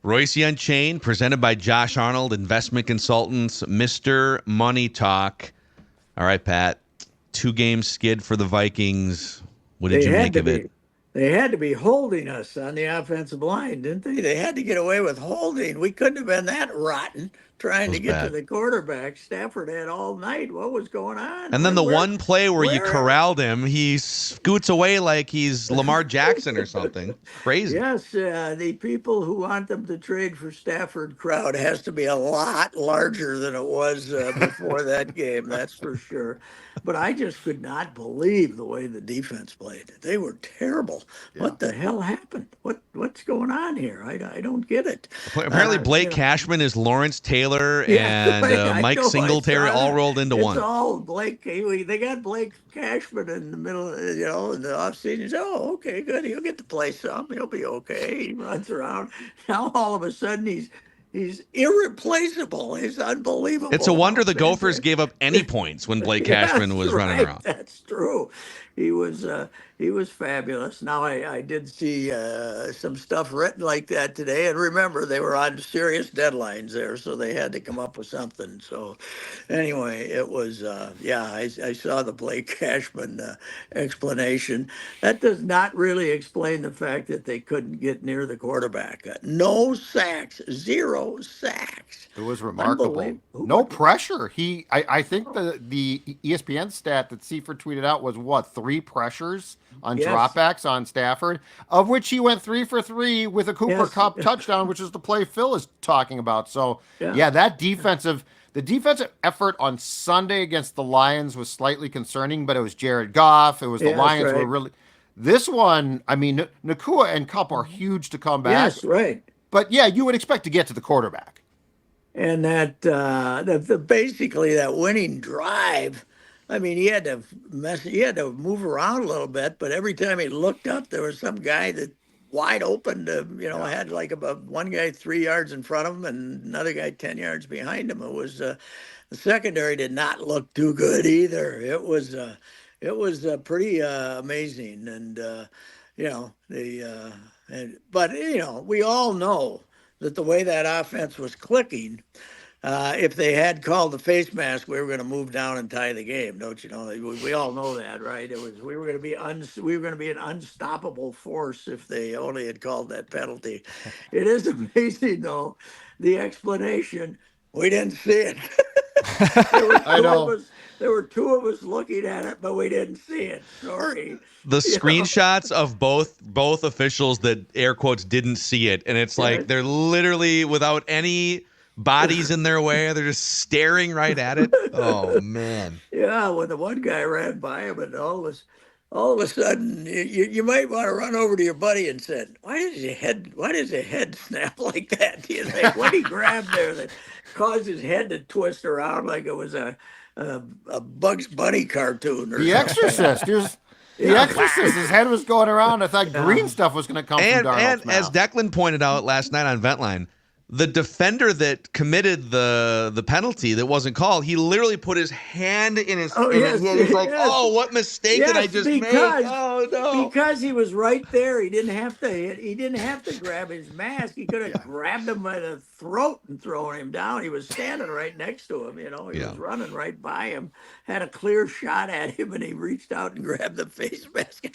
Reusse Unchained, presented by Josh Arnold, Investment Consultants, Mr. Money Talk. All right, Pat. 2-game skid for the Vikings. What did They you had make to of it? be. They had to be holding us on the offensive line, didn't they? They had to get away with holding. We couldn't have been that rotten It trying to was get to bad. the quarterback. Stafford had all night. What was going on? And then the one play where you Where? corralled him, he scoots away like he's Lamar Jackson or something. Crazy. Yes, the people who want them to trade for Stafford crowd has to be a lot larger than it was before that game. That's for sure. But I just could not believe the way the defense played. They were terrible. Yeah. What the hell happened? What's going on here? I don't get it. Apparently, Blake You know, Cashman is Lawrence Taylor yeah, and right. I Mike know. I Singletary saw all that. rolled into It's one. all Blake. They got Blake Cashman in the middle, in the offseason. Oh, okay, good. He'll get to play some. He'll be okay. He runs around. Now all of a sudden he's irreplaceable. He's It's a unbelievable. wonder How the Gophers fantastic. gave up any points when Blake Yes, Cashman was running right. around. That's true. He was uh, he was fabulous. Now I did see some stuff written like that today, and remember they were on serious deadlines there, so they had to come up with something. So anyway, it was I saw the Blake Cashman explanation. That does not really explain the fact that they couldn't get near the quarterback. No sacks, 0 sacks. It was remarkable. Unbelievable. Who No would? pressure. I think the ESPN stat that Seifert tweeted out was what, 3 pressures on Yes, dropbacks on Stafford, of which he went 3 for 3 with a Cooper yes, Cup touchdown, which is the play Phil is talking about. So yeah. yeah, the defensive effort on Sunday against the Lions was slightly concerning, but it was Jared Goff. It was the Yes, Lions were right. really. This one, I mean, Nakua and Cup are huge to come back, Yes, right. but yeah, you would expect to get to the quarterback. And basically that winning drive. I mean, he had to move around a little bit, but every time he looked up, there was some guy that wide open. Yeah. Had like about one guy 3 yards in front of him and another guy 10 yards behind him. It was the secondary did not look too good either. It was pretty amazing, and but we all know that the way that offense was clicking, if they had called the face mask, we were going to move down and tie the game. Don't you know? We all know that, right? We were going to be an unstoppable force if they only had called that penalty. It is amazing, though, the explanation. We didn't see it. There were I two of know. us. There were two of us looking at it, but we didn't see it. Sorry. The You know? screenshots of both officials that air quotes didn't see it, and it's like Yes. they're literally without any bodies in their way. They're just staring right at it. Oh man. Yeah, when the one guy ran by him, and all of a sudden, you might want to run over to your buddy and said, Why does his head snap like that? Do you think what he grabbed there that caused his head to twist around like it was a Bugs Bunny cartoon or The something? Exorcist. The Yeah, Exorcist. His head was going around. I thought yeah. green stuff was going to come from Darnold's And as mouth. Declan pointed out last night on Ventline, the defender that committed the penalty that wasn't called, he literally put his hand in his Oh yes, he was like, yes. "Oh, what mistake did I Yes, just make? Oh no!" because he was right there. He didn't have to grab his mask. He could have Yeah. grabbed him by the throat and thrown him down. He was standing right next to him. He Yeah. was running right by him, had a clear shot at him, and he reached out and grabbed the face mask.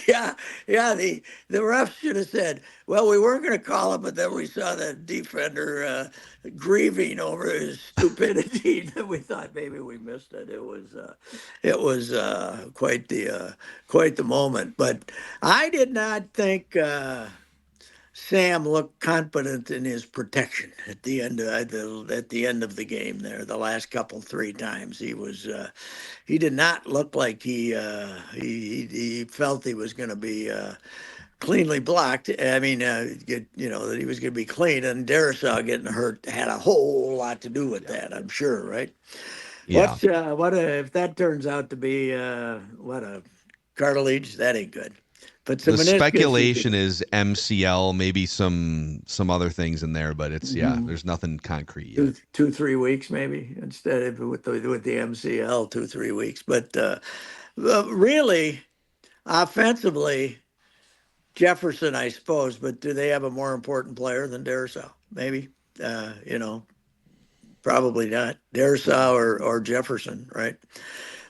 Yeah, yeah. The ref should have said, "Well, we weren't going to call him, but then we saw the defender grieving over his stupidity. Then we thought maybe we missed it. It was quite the moment. But I did not think Sam looked confident in his protection at the end of the game. There, the last couple 3 times, he did not look like he felt he was going to be. Cleanly blocked. I mean, that he was going to be clean, and Darisaw getting hurt had a whole lot to do with that. I'm sure, right? Yeah. If that turns out to be what a cartilage? That ain't good. But some The meniscus, he speculation could. is MCL, maybe some other things in there, but it's Mhm. there's nothing concrete yet. Two, 3 weeks maybe instead of with the MCL 2 3 weeks. But really, offensively, Jefferson, I suppose, but do they have a more important player than Darisaw? Maybe. Probably not. Darisaw or Jefferson, right?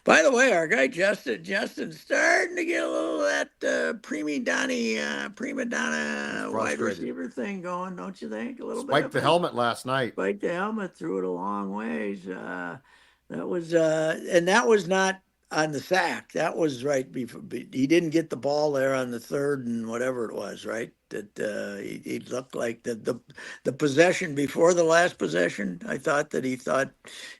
By the way, our guy Justin's starting to get a little of that prima He's donna wide frustrated. receiver thing going, don't you think? A little bit Spiked of the it. helmet last night. Spiked the helmet, threw it a long ways. And that was not on the sack. That was right before he didn't get the ball there on the third and whatever it was, right? That he looked like the possession before the last possession. I thought that he thought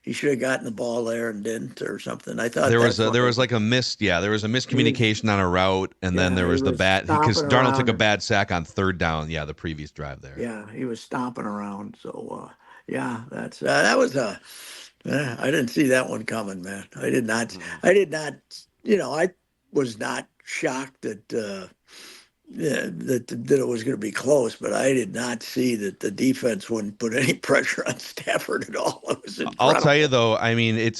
he should have gotten the ball there and didn't or something. I thought that's what There it was was. like a there was a He was, miscommunication on a route, and then yeah, there he was the was bad because stomping Darnold took around a and bad sack on third down. Yeah, the previous drive there. yeah, he was stomping around. So yeah, that was a. I didn't see that one coming, man. I did not. Mm-mm. I did not. I was not shocked that yeah, that it was going to be close, but I did not see that the defense wouldn't put any pressure on Stafford at all. It was I'll tell you incredible. though, I mean,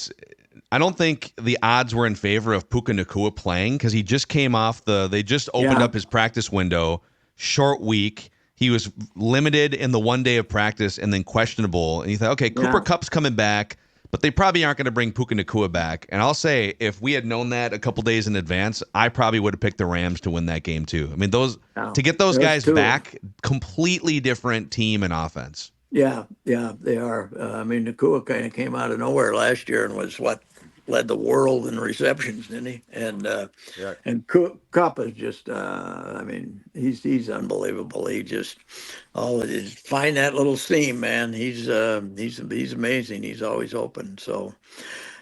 I don't think the odds were in favor of Puka Nacua playing because he just came off they just opened Yeah, up his practice window, short week. He was limited in the 1 day of practice and then questionable. And you thought, okay, Cooper yeah. Kupp's coming back, but they probably aren't going to bring Puka Nacua back. And I'll say, if we had known that a couple days in advance, I probably would have picked the Rams to win that game too. I mean, to No, get those those guys two. back, completely different team and offense. Yeah, yeah, they are. I mean, Nakua kind of came out of nowhere last year and was what led the world in receptions, didn't he? Yeah. And Cup is just. I mean, he's unbelievable. He just find that little seam, man. He's amazing. He's always open. So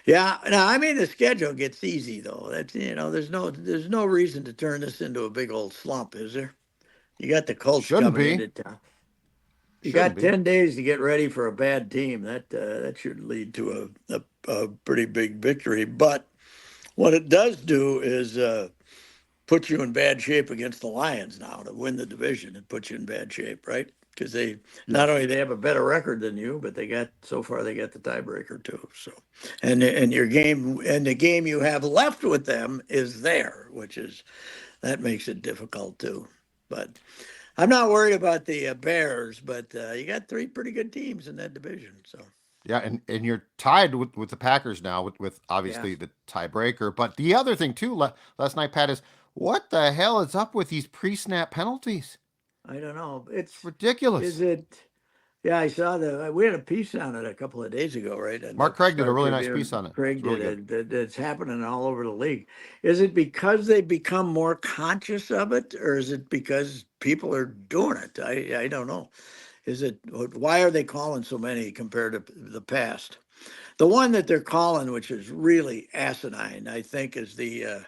yeah. No, I mean the schedule gets easy though. That's there's no reason to turn this into a big old slump, is there? You got the Colts Shouldn't coming be. into town. You Shouldn't got be. 10 days to get ready for a bad team. That should lead to a pretty big victory. But what it does do is put you in bad shape against the Lions now to win the division. It puts you in bad shape, right? Because they not Yes. only they have a better record than you, but they got so far they got the tiebreaker too. So, and your game and the game you have left with them is there, which is that makes it difficult too. But I'm not worried about the Bears, but you got three pretty good teams in that division. So Yeah, and you're tied with the Packers now with yeah, obviously the tiebreaker. But the other thing too, last night, Pat, is what the hell is up with these pre-snap penalties? I don't know. It's ridiculous. Is it? Yeah, I saw we had a piece on it a couple of days ago, right? In the Mark Craig did a Star really nice piece Tribune. on it. It's Craig really did good. it. It's happening all over the league. Is it because they become more conscious of it, or is it because people are doing it? I don't know. Is it? Why are they calling so many compared to the past? The one that they're calling, which is really asinine, I think, is the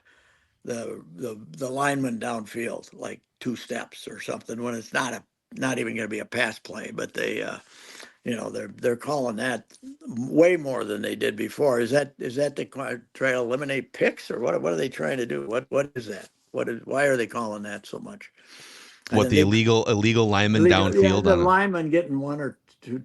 lineman downfield, like 2 steps or something, when it's not even going to be a pass play, but they're calling that way more than they did before. Is that to try to eliminate picks, or what are they trying to do? What is that? Why are they calling that so much? And What then the they illegal lineman legal, yeah, downfield the on a lineman getting one or two,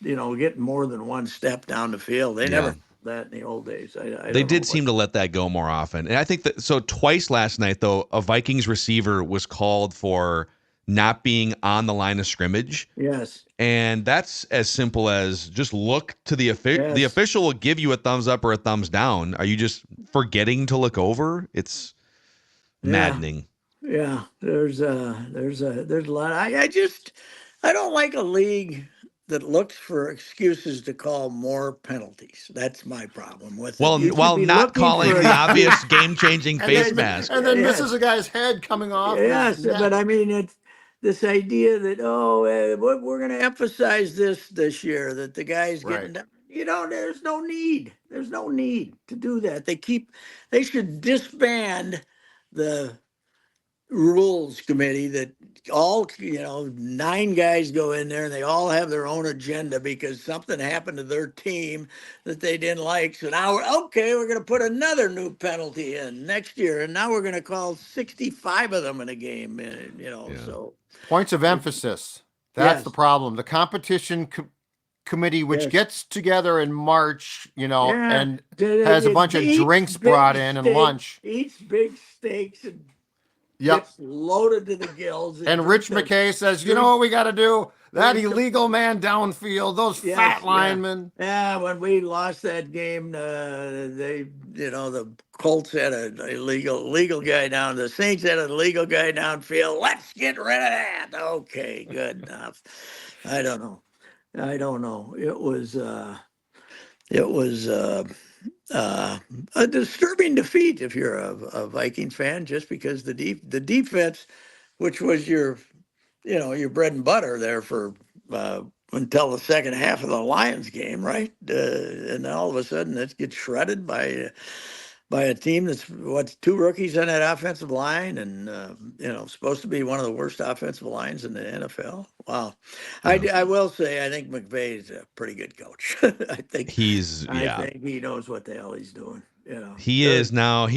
getting more than one step down the field. They never yeah. did that in the old days. I They don't know did what. seem to let that go more often. And I think that so twice last night though, a Vikings receiver was called for not being on the line of scrimmage. Yes, And that's as simple as just look to the yes, official will give you a thumbs up or a thumbs down. Are you just forgetting to look over? It's yeah. maddening. Yeah, there's a lot. I don't like a league that looks for excuses to call more penalties. That's my problem with it. Well, You should while be not looking calling for an the excuse. obvious game-changing and face then mask. and then misses Yes, a guy's head coming off his yes, but I neck. mean it's this idea that we're going to emphasize this year that the guy's Right. getting down. There's no need. There's no need to do that. They should disband the rules committee that all 9 guys go in there and they all have their own agenda because something happened to their team that they didn't like. So now we're going to put another new penalty in next year, and now we're going to call 65 of them in a game. Yeah. So Points of emphasis. That's the yes, problem. The competition committee, which yes, gets together in March, yeah. and has a bunch of Eats drinks brought big in and steak, lunch. eats big steaks and Yep. gets loaded to the gills. And Rich McKay says, you know what we got to do? That illegal man downfield, those Yes, fat linemen. yeah. When we lost that game, the Colts had an illegal guy down. The Saints had an illegal guy downfield. Let's get rid of that. Okay, good enough. I don't know. It was a disturbing defeat if you're a Vikings fan, just because the defense, which was your bread and butter there for uh, until the second half of the Lions game, right? And then all of a sudden it gets shredded by a team that's two rookies on that offensive line, and supposed to be one of the worst offensive lines in the NFL. Wow, I will say I think McVay is a pretty good coach. I think he knows what the hell he's doing. He is now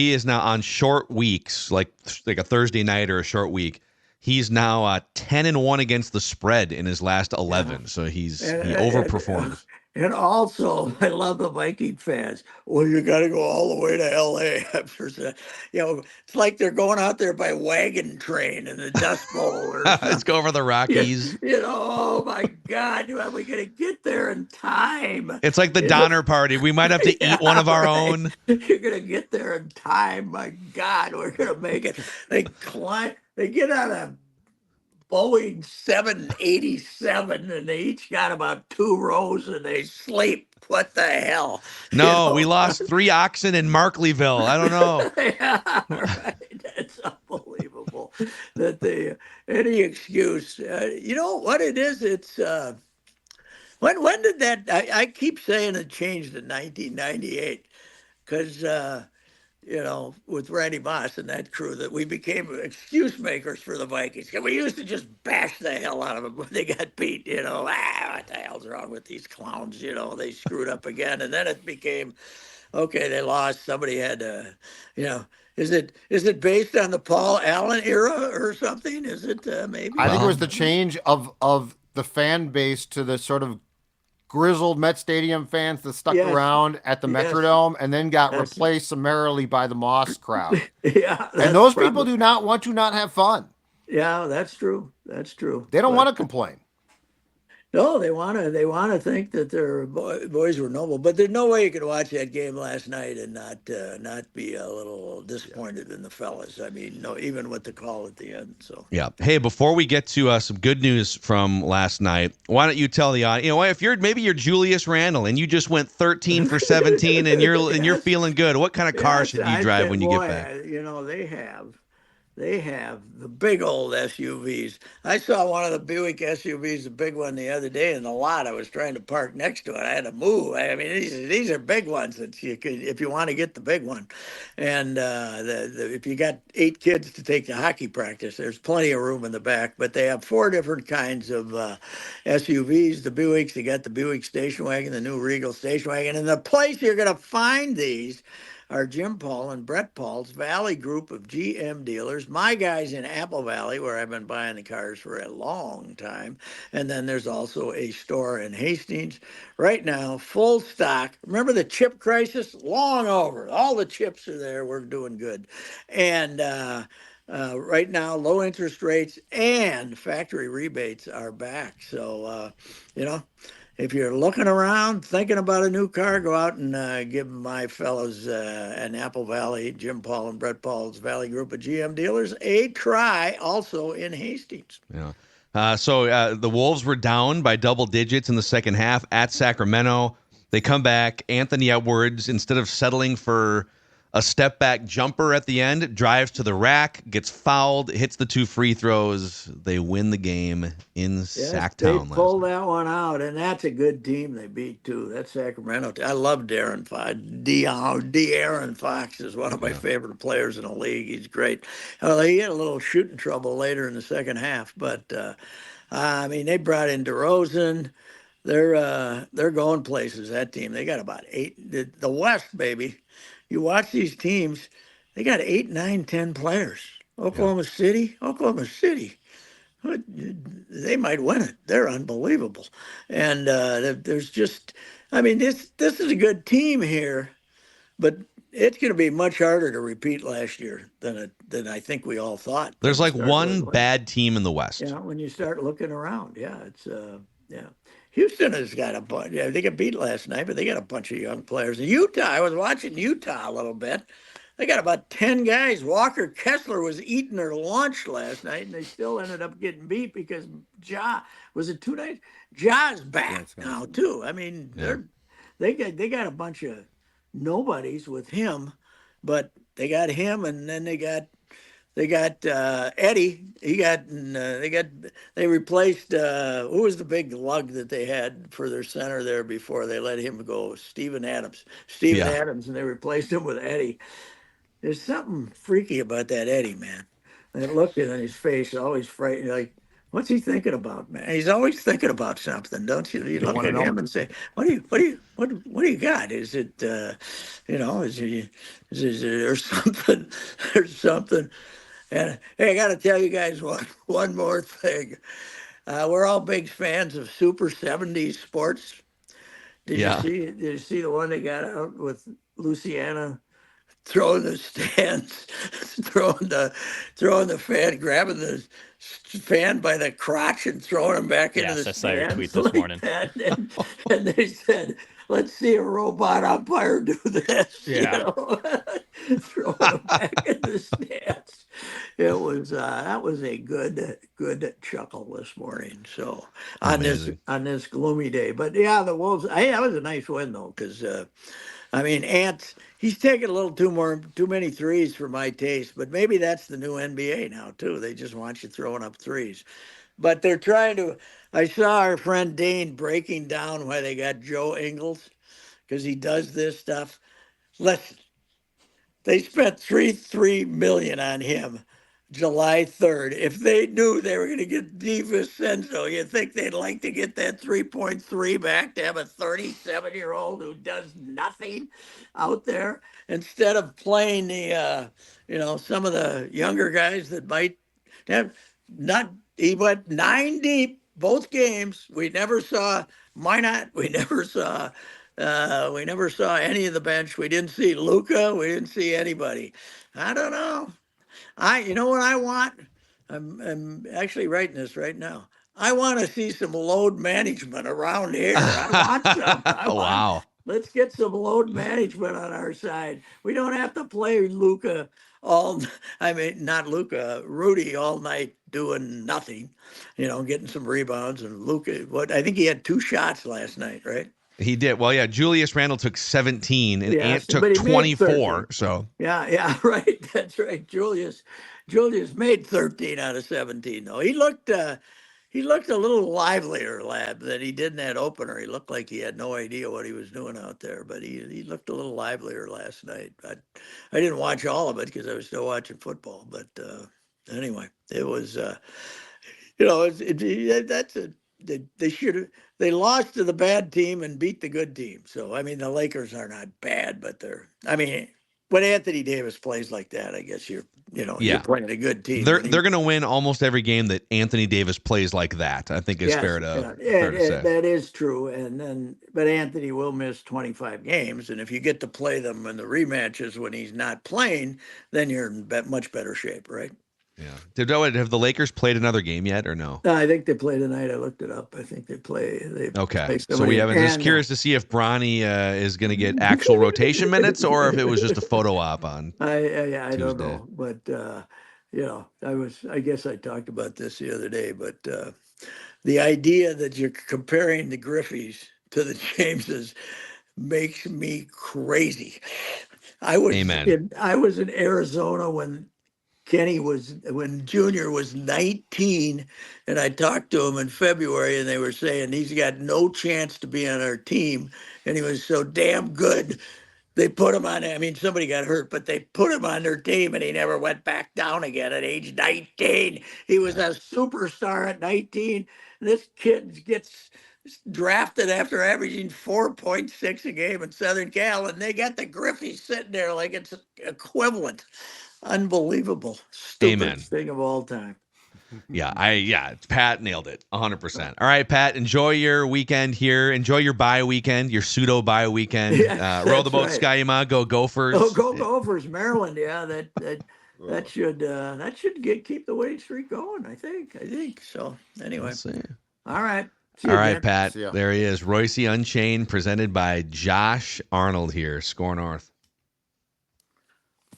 on short weeks, like a Thursday night or a short week. He's now 10-1 against the spread in his last 11. So he overperforms. And also, I love the Viking fans. Well, you got to go all the way to L.A. It's like they're going out there by wagon train in the Dust Bowl or something. Let's go over the Rockies. Oh my God, are we going to get there in time? It's like the Donner Party. We might have to eat one of our own. You're going to get there in time. My God, we're going to make it. They get on a Boeing 787 and they each got about 2 rows and they sleep. What the hell? No, we lost 3 oxen in Markleyville. I don't know. Yeah, right. That's unbelievable. Any excuse. You know what it is? It's when did that? I keep saying it changed in 1998 because with Randy Moss and that crew, that we became excuse makers for the Vikings. We used to just bash the hell out of them when they got beat. What the hell's wrong with these clowns? They screwed up again. And then it became, okay, they lost. Somebody had to, is it based on the Paul Allen era or something? Is it maybe? I think it was the change of the fan base to the sort of grizzled Met Stadium fans that stuck around at the Metrodome and then got replaced summarily by the Moss crowd. And those people do not want to not have fun. Yeah, that's true. That's true. They don't want to complain. No, they want to think that their boys were noble, but there's no way you could watch that game last night and not be a little disappointed in the fellas. I mean, no, even with the call at the end. So yeah. Hey, before we get to some good news from last night, why don't you tell the audience? If you're Julius Randle and you just went 13 for 17 and you're feeling good, what kind of car should you drive when you get back? They have the big old SUVs. I saw one of the Buick SUVs, the big one, the other day in the lot. I was trying to park next to it. I had to move. I mean, these are big ones that you could, if you want to get the big one. And if you got 8 kids to take to hockey practice, there's plenty of room in the back. But they have 4 different kinds of SUVs. The Buicks, they got the Buick station wagon, the new Regal station wagon. And the place you're going to find these are Jim Paul and Brett Paul's Valley group of GM dealers, my guys in Apple Valley, where I've been buying the cars for a long time. And then there's also a store in Hastings. Right now, full stock. Remember the chip crisis? Long over. All the chips are there. We're doing good. And right now, low interest rates and factory rebates are back. So, if you're looking around, thinking about a new car, go out and give my fellows in Apple Valley, Jim Paul and Brett Paul's Valley Group of GM dealers, a try, also in Hastings. Yeah. So the Wolves were down by double digits in the second half at Sacramento. They come back. Anthony Edwards, instead of settling for a step back jumper at the end, drives to the rack, gets fouled, hits the 2 free throws. They win the game in Sacktown. They pulled that one out, and that's a good team they beat too. That's Sacramento. I love De'Aaron Fox. De'Aaron Fox is one of my favorite players in the league. He's great. He had a little shooting trouble later in the second half, but they brought in DeRozan. They're going places. That team. They got about 8. The West, baby. You watch these teams, they got 8, 9, 10 players. Oklahoma City, they might win it. They're unbelievable. And there's just, this is a good team here, but it's going to be much harder to repeat last year than I think we all thought when There's you like start one looking. bad team in the West. Yeah, when you start looking around, yeah, it's yeah. Houston has got a bunch. Yeah, they got beat last night, but they got a bunch of young players. And Utah, I was watching Utah a little bit. They got about 10 guys. Walker Kessler was eating their lunch last night, and they still ended up getting beat because was it 2 nights? Ja's back now too. I mean, Yeah. they got a bunch of nobodies with him, but they got him, and then they got Eddie. They replaced who was the big lug that they had for their center there before they let him go? Steven Adams. Steven Yeah. Adams, and they replaced him with Eddie. There's something freaky about that Eddie, man. And it looked in his face, always frightened. Like, what's he thinking about, man? He's always thinking about something, don't you? You You look want to at know? him and say, what do you got? Is it, is there something, there's something? And hey, I got to tell you guys one more thing. We're all big fans of Super 70s sports. Yeah. Did you see the one they got out with Luciana throwing the stands, throwing the fan, grabbing the fan by the crotch and throwing him back into the Yes, I saw your tweet stands this like morning. that. And they said, "Let's see a robot umpire do this." Yeah. Throwing him back in the stands. It was that was a good chuckle this morning. So Amazing. on this gloomy day, but yeah, the Wolves. Hey, that was a nice win though, because. I mean, Ant, he's taking a little too many threes for my taste, but maybe that's the new NBA now too. They just want you throwing up threes. But they're trying to. I saw our friend Dane breaking down why they got Joe Ingles because he does this stuff. Listen, they spent three million on him July 3rd. If they knew they were going to get DiVincenzo, you think they'd like to get that 3.3 back to have a 37-year-old who does nothing out there instead of playing some of the younger guys that might have not. He went 9 deep both games. We never saw Minot. We never saw any of the bench. We didn't see Luca. We didn't see anybody. I don't know. You know what I want? I'm actually writing this right now. I want to see some load management around here. I want some. Wow. Let's get some load management on our side. We don't have to play Luca all. I mean, not Luca, Rudy all night doing nothing. Getting some rebounds and Luca. What I think he had 2 shots last night, right? He did. Well, yeah, Julius Randle took 17 and Yes, Ant took but he made 24. 13. So Yeah, right. That's right. Julius made 13 out of 17 though. He looked a little livelier, lad, than he did in that opener. He looked like he had no idea what he was doing out there, but he looked a little livelier last night. I didn't watch all of it because I was still watching football, but anyway, it was that's a they should have they lost to the bad team and beat the good team. So I mean the Lakers are not bad, but I mean when Anthony Davis plays like that, I guess you're yeah, playing a good team. they're going to win almost every game that Anthony Davis plays like that. I think is Yes, fair to say. that is true. But Anthony will miss 25 games, and if you get to play them in the rematches when he's not playing, then you're in much better shape, right? Yeah. Have the Lakers played another game yet or no? No, I think they play tonight. I looked it up. I think they play. Okay. So somebody, we haven't. Just and curious to see if Bronny is going to get actual rotation minutes or if it was just a photo op on I don't Tuesday. know, but I guess I talked about this the other day, but the idea that you're comparing the Griffeys to the Jameses makes me crazy. Amen. I was in Arizona when Junior was 19, and I talked to him in February, and they were saying he's got no chance to be on our team, and he was so damn good. They put him on. I mean, somebody got hurt, but they put him on their team, and he never went back down again at age 19. He was a superstar at 19. This kid gets drafted after averaging 4.6 a game in Southern Cal, and they got the Griffey sitting there like it's equivalent. Unbelievable. Amen. Stupidest thing of all time. Pat nailed it 100%. All right, Pat, enjoy your weekend here. Enjoy your bye weekend, your pseudo bye weekend. Yes, Row the that's boat, right. Skyma. Go Gophers. Oh, go Gophers, Maryland. Yeah, that should keep the winning streak going. I think so. Anyway, We'll see. all right. See All you, right, Jen. Pat. See ya. There he is. Reusse Unchained, presented by Josh Arnold here, SKOR North.